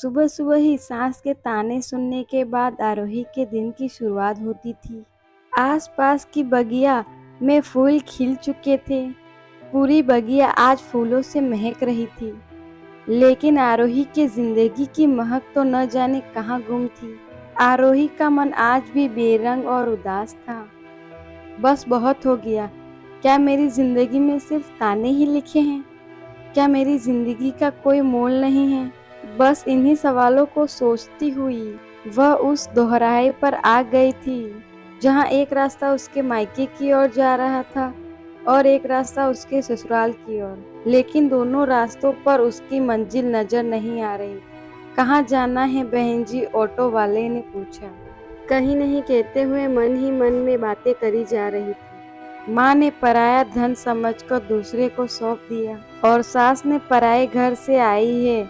सुबह सुबह ही सांस के ताने सुनने के बाद आरोही के दिन की शुरुआत होती थी। आसपास की बगिया में फूल खिल चुके थे। पूरी बगिया आज फूलों से महक रही थी। लेकिन आरोही की जिंदगी की महक तो न जाने कहाँ गुम थी। आरोही का मन आज भी बेरंग और उदास था। बस बहुत हो गया। क्या मेरी जिंदगी में सिर्फ ताने ही लिखे हैं? क्या मेरी जिंदगी का कोई मोल नहीं है? बस इन्हीं सवालों को सोचती हुई वह उस दोहराए पर आ गई थी, जहां एक रास्ता उसके मायके की ओर जा रहा था और एक रास्ता उसके ससुराल की ओर। लेकिन दोनों रास्तों पर उसकी मंजिल नजर नहीं आ रही। कहाँ जाना है बहन जी? ऑटो वाले ने पूछा। कहीं नहीं कहते हुए मन ही मन में बातें करी जा रही थी। माँ ने पराया धन समझकर दूसरे को सौंप दिया और सास ने पराए घर से आई है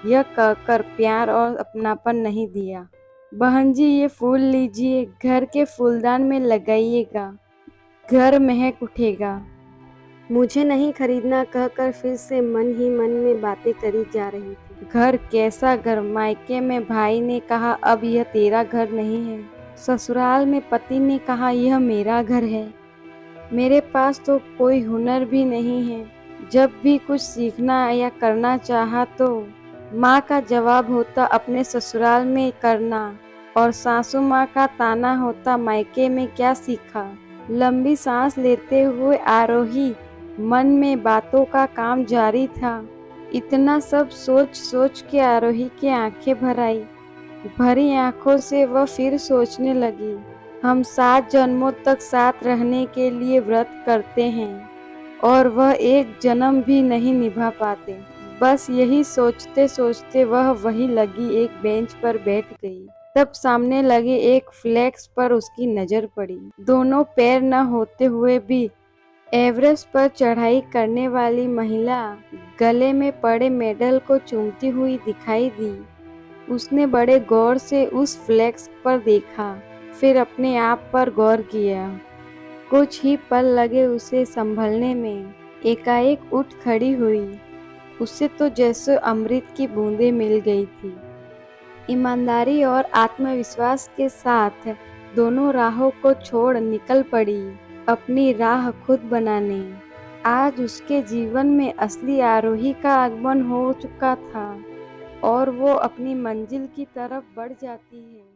यह कहकर प्यार और अपनापन नहीं दिया। बहन जी ये फूल लीजिए, घर के फूलदान में लगाइएगा, घर महक उठेगा। मुझे नहीं खरीदना कहकर फिर से मन ही मन में बातें करी जा रही थी। घर? कैसा घर? मायके में भाई ने कहा अब यह तेरा घर नहीं है। ससुराल में पति ने कहा यह मेरा घर है। मेरे पास तो कोई हुनर भी नहीं है। जब भी कुछ सीखना या करना चाहा तो माँ का जवाब होता अपने ससुराल में करना और सासू माँ का ताना होता मायके में क्या सीखा। लंबी सांस लेते हुए आरोही मन में बातों का काम जारी था। इतना सब सोच सोच के आरोही की आंखें भर आई। भरी आंखों से वह फिर सोचने लगी, हम 7 जन्मों तक साथ रहने के लिए व्रत करते हैं और वह एक जन्म भी नहीं निभा पाते। बस यही सोचते सोचते वह वहीं लगी एक बेंच पर बैठ गई। तब सामने लगे एक फ्लैक्स पर उसकी नजर पड़ी। दोनों पैर न होते हुए भी एवरेस्ट पर चढ़ाई करने वाली महिला गले में पड़े मेडल को चूमती हुई दिखाई दी। उसने बड़े गौर से उस फ्लैक्स पर देखा, फिर अपने आप पर गौर किया। कुछ ही पल लगे उसे संभलने में। एकाएक उठ खड़ी हुई। उसे तो जैसे अमृत की बूंदें मिल गई थी। ईमानदारी और आत्मविश्वास के साथ दोनों राहों को छोड़ निकल पड़ी अपनी राह खुद बनाने। आज उसके जीवन में असली आरोही का आगमन हो चुका था और वो अपनी मंजिल की तरफ बढ़ जाती है।